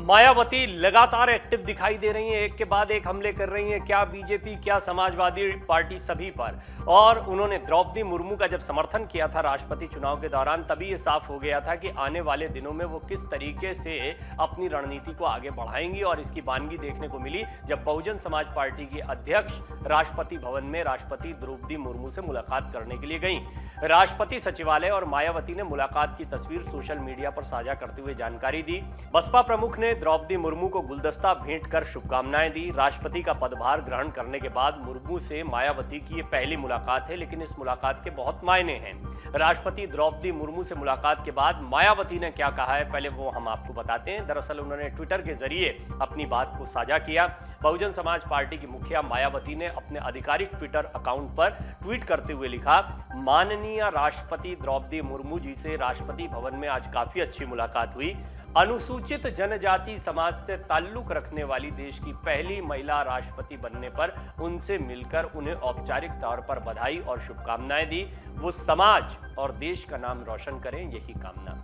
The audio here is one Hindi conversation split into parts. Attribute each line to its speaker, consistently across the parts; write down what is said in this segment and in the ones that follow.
Speaker 1: मायावती लगातार एक्टिव दिखाई दे रही हैं, एक के बाद एक हमले कर रही हैं, क्या बीजेपी क्या समाजवादी पार्टी सभी पर। और उन्होंने द्रौपदी मुर्मू का जब समर्थन किया था राष्ट्रपति चुनाव के दौरान, तभी ये साफ हो गया था कि आने वाले दिनों में वो किस तरीके से अपनी रणनीति को आगे बढ़ाएंगी। और इसकी बानगी देखने को मिली जब बहुजन समाज पार्टी की अध्यक्ष राष्ट्रपति भवन में राष्ट्रपति द्रौपदी मुर्मू से मुलाकात करने के लिए गई। राष्ट्रपति सचिवालय और मायावती ने मुलाकात की तस्वीर सोशल मीडिया पर साझा करते हुए जानकारी दी। बसपा प्रमुख ने द्रौपदी मुर्मू को गुलदस्ता भेंट कर शुभकामनाएं दी। राष्ट्रपति का पदभार ग्रहण करने के बाद मुर्मू से मायावती की ये पहली मुलाकात है, लेकिन इस मुलाकात के बहुत मायने हैं। राष्ट्रपति द्रौपदी मुर्मू से मुलाकात के बाद मायावती ने क्या कहा है, पहले वो हम आपको बताते हैं। दरअसल उन्होंने ट्विटर के जरिए अपनी बात को साझा किया। बहुजन समाज पार्टी की मुखिया मायावती ने अपने आधिकारिक ट्विटर अकाउंट पर ट्वीट करते हुए लिखा, माननीय राष्ट्रपति द्रौपदी मुर्मू जी से राष्ट्रपति भवन में आज काफी अच्छी मुलाकात हुई। अनुसूचित जनजाति समाज से ताल्लुक रखने वाली देश की पहली महिला राष्ट्रपति बनने पर उनसे मिलकर उन्हें औपचारिक तौर पर बधाई और शुभकामनाएं दी। वो समाज और देश का नाम रोशन करें, यही कामना।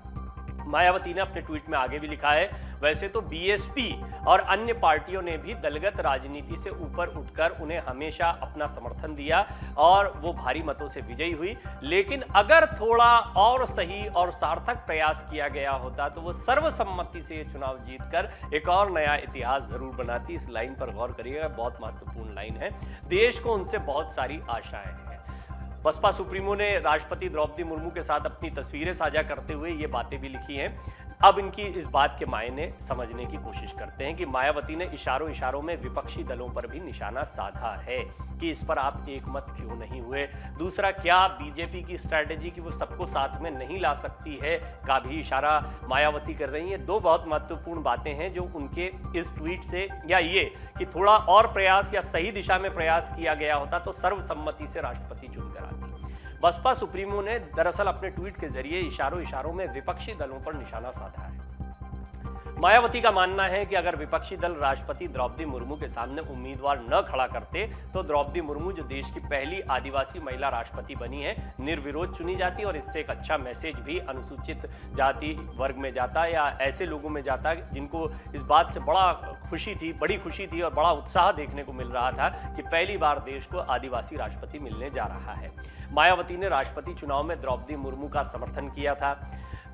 Speaker 1: मायावती ने अपने ट्वीट में आगे भी लिखा है, वैसे तो बीएसपी और अन्य पार्टियों ने भी दलगत राजनीति से ऊपर उठकर उन्हें हमेशा अपना समर्थन दिया और वो भारी मतों से विजयी हुई, लेकिन अगर थोड़ा और सही और सार्थक प्रयास किया गया होता तो वो सर्वसम्मति से ये चुनाव जीतकर एक और नया इतिहास जरूर बनाती। इस लाइन पर गौर करिएगा, बहुत महत्वपूर्ण लाइन है। देश को उनसे बहुत सारी आशाएं हैं। बसपा सुप्रीमो ने राष्ट्रपति द्रौपदी मुर्मू के साथ अपनी तस्वीरें साझा करते हुए ये बातें भी लिखी हैं। अब इनकी इस बात के मायने समझने की कोशिश करते हैं कि मायावती ने इशारों में विपक्षी दलों पर भी निशाना साधा है कि इस पर आप एकमत क्यों नहीं हुए। दूसरा, क्या बीजेपी की स्ट्रैटेजी कि वो सबको साथ में नहीं ला सकती है का भी इशारा मायावती कर रही हैं। दो बहुत महत्वपूर्ण बातें हैं जो उनके इस ट्वीट से, या ये कि थोड़ा और प्रयास या सही दिशा में प्रयास किया गया होता तो सर्वसम्मति से राष्ट्रपति चुनकर आती। बसपा सुप्रीमो ने दरअसल अपने ट्वीट के जरिए इशारों में विपक्षी दलों पर निशाना साधा है। मायावती का मानना है कि अगर विपक्षी दल राष्ट्रपति द्रौपदी मुर्मू के सामने उम्मीदवार न खड़ा करते तो द्रौपदी मुर्मू, जो देश की पहली आदिवासी महिला राष्ट्रपति बनी है, निर्विरोध चुनी जाती और इससे एक अच्छा मैसेज भी अनुसूचित जाति वर्ग में जाता या ऐसे लोगों में जाता जिनको इस बात से बड़ी खुशी थी और बड़ा उत्साह देखने को मिल रहा था कि पहली बार देश को आदिवासी राष्ट्रपति मिलने जा रहा है। मायावती ने राष्ट्रपति चुनाव में द्रौपदी मुर्मू का समर्थन किया था।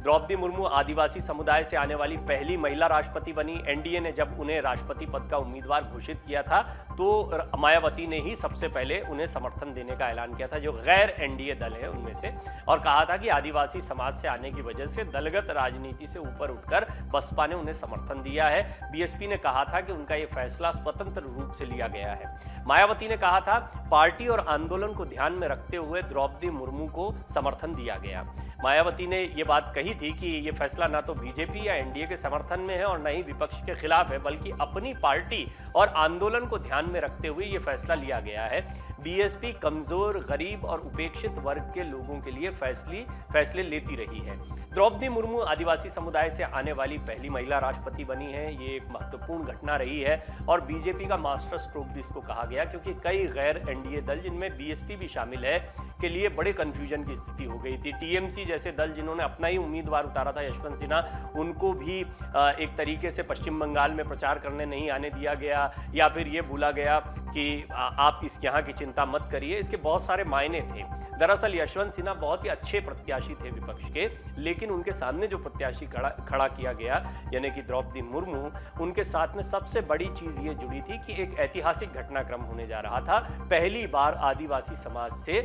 Speaker 1: द्रौपदी मुर्मू आदिवासी समुदाय से आने वाली पहली महिला राष्ट्रपति बनी। एनडीए ने जब उन्हें राष्ट्रपति पद का उम्मीदवार घोषित किया था तो मायावती ने ही सबसे पहले उन्हें समर्थन देने का ऐलान किया था, जो गैर एनडीए दल है उनमें से, और कहा था कि आदिवासी समाज से आने की वजह से दलगत राजनीति से ऊपर उठकर बसपा ने उन्हें समर्थन दिया है। बीएसपी ने कहा था कि उनका ये फैसला स्वतंत्र रूप से लिया गया है। मायावती ने कहा था, पार्टी और आंदोलन को ध्यान में रखते हुए द्रौपदी मुर्मू को समर्थन दिया गया। मायावती ने ये बात कही थी कि ये फैसला ना तो बीजेपी या एनडीए के समर्थन में है और न ही विपक्ष के खिलाफ है, बल्कि अपनी पार्टी और आंदोलन को ध्यान में रखते हुए ये फैसला लिया गया है। बीएसपी कमजोर, गरीब और उपेक्षित वर्ग के लोगों के लिए फैसले लेती रही है। द्रौपदी मुर्मू आदिवासी समुदाय से आने वाली पहली महिला राष्ट्रपति बनी है। ये एक महत्वपूर्ण घटना रही है और बीजेपी का मास्टर स्ट्रोक भी इसको कहा गया, क्योंकि कई गैर एनडीए दल, जिनमें बीएसपी भी शामिल है, के लिए बड़े कंफ्यूजन की स्थिति हो गई थी। टीएमसी जैसे दल जिन्होंने अपना ही उम्मीदवार उतारा था, यशवंत सिन्हा, उनको भी एक तरीके से पश्चिम बंगाल में प्रचार करने नहीं आने दिया गया, या फिर ये बोला गया कि आप यहाँ की चिंता मत करिए। इसके बहुत सारे मायने थे। दरअसल यशवंत सिन्हा बहुत ही अच्छे प्रत्याशी थे विपक्ष के, लेकिन उनके सामने जो प्रत्याशी खड़ा किया गया, यानी कि द्रौपदी मुर्मू, उनके साथ में सबसे बड़ी चीज ये जुड़ी थी कि एक ऐतिहासिक घटनाक्रम होने जा रहा था। पहली बार आदिवासी समाज से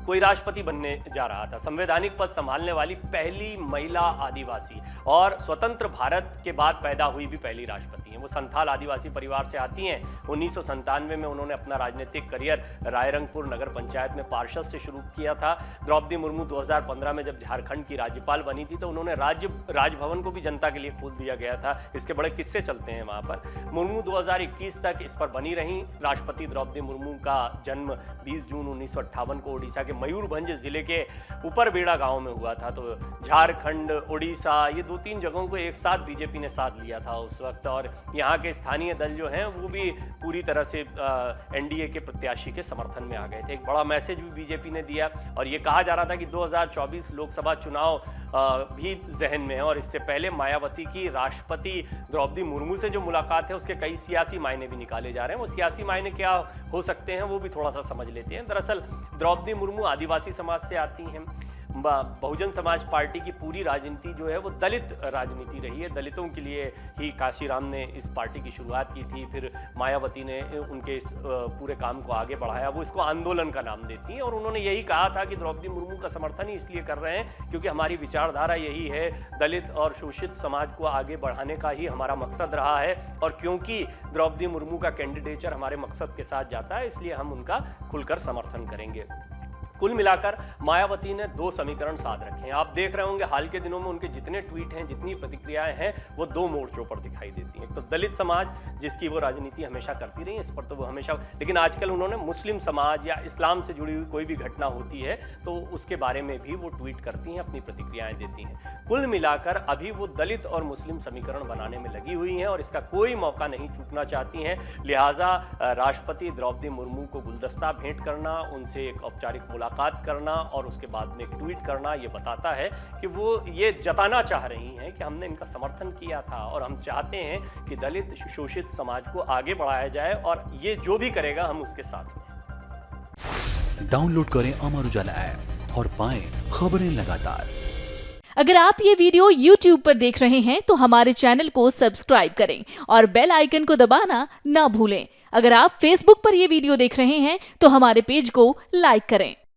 Speaker 1: कोई राष्ट्रपति बनने जा रहा था। संवैधानिक पद संभालने वाली पहली महिला आदिवासी और स्वतंत्र भारत के बाद पैदा हुई भी पहली राष्ट्रपति हैं। वो संथाल आदिवासी परिवार से आती हैं। 1997 में उन्होंने अपना राजनीतिक करियर रायरंगपुर नगर पंचायत में पार्षद से शुरू किया था। द्रौपदी मुर्मू 2015 में जब झारखंड की राज्यपाल बनी थी तो उन्होंने राजभवन को भी जनता के लिए खोल दिया गया था। इसके बड़े किस्से चलते हैं वहाँ पर। मुर्मू 2021 तक इस पर बनी रही। राष्ट्रपति द्रौपदी मुर्मू का जन्म 20 जून 1958 को ओडिशा के मयूरभंज जिले के ऊपरबेड़ा गांव में हुआ था। तो झारखंड, उड़ीसा, ये 2-3 जगहों को एक साथ बीजेपी ने साथ लिया था उस वक्त, और यहाँ के स्थानीय दल जो हैं वो भी पूरी तरह से एनडीए के प्रत्याशी के समर्थन में आ गए थे। एक बड़ा मैसेज भी बीजेपी ने दिया, और ये कहा जा रहा था कि 2024 लोकसभा चुनाव भी जहन में है, और इससे पहले मायावती की राष्ट्रपति द्रौपदी मुर्मू से जो मुलाकात है उसके कई सियासी मायने भी निकाले जा रहे हैं। वो सियासी मायने क्या हो सकते हैं वो भी थोड़ा सा समझ लेते हैं। दरअसल द्रौपदी मुर्मू आदिवासी समाज से आती हैं। बहुजन समाज पार्टी की पूरी राजनीति जो है वो दलित राजनीति रही है। दलितों के लिए ही काशीराम ने इस पार्टी की शुरुआत की थी, फिर मायावती ने उनके इस पूरे काम को आगे बढ़ाया। वो इसको आंदोलन का नाम देती हैं, और उन्होंने यही कहा था कि द्रौपदी मुर्मू का समर्थन ही इसलिए कर रहे हैं क्योंकि हमारी विचारधारा यही है, दलित और शोषित समाज को आगे बढ़ाने का ही हमारा मकसद रहा है, और क्योंकि द्रौपदी मुर्मू का कैंडिडेचर हमारे मकसद के साथ जाता है इसलिए हम उनका खुलकर समर्थन करेंगे। कुल मिलाकर मायावती ने 2 समीकरण साध रखे हैं। आप देख रहे होंगे हाल के दिनों में उनके जितने ट्वीट हैं, जितनी प्रतिक्रियाएं हैं, वो 2 मोर्चों पर दिखाई देती हैं। एक तो दलित समाज जिसकी वो राजनीति हमेशा करती रही है, इस पर तो वो हमेशा, लेकिन आजकल उन्होंने मुस्लिम समाज या इस्लाम से जुड़ी हुई कोई भी घटना होती है तो उसके बारे में भी वो ट्वीट करती हैं, अपनी प्रतिक्रियाएं देती हैं। कुल मिलाकर अभी वो दलित और मुस्लिम समीकरण बनाने में लगी हुई हैं और इसका कोई मौका नहीं चूकना चाहती हैं। लिहाजा राष्ट्रपति द्रौपदी मुर्मू को गुलदस्ता भेंट करना, उनसे एक औपचारिक मुलाकात करना और उसके बाद में एक ट्वीट करना, ये बताता है कि वो ये जताना चाह रही हैं कि हमने इनका समर्थन किया था और हम चाहते हैं कि दलित शोषित समाज को आगे बढ़ाया जाए, और ये जो भी करेगा हम उसके साथ हैं।
Speaker 2: डाउनलोड करें अमर उजाला ऐप और पाएं खबरें लगातार।
Speaker 3: अगर आप ये वीडियो YouTube पर देख रहे हैं तो हमारे चैनल को सब्सक्राइब करें और बेल आइकन को दबाना ना भूलें। अगर आप Facebook पर ये वीडियो देख रहे हैं तो हमारे पेज को लाइक करें।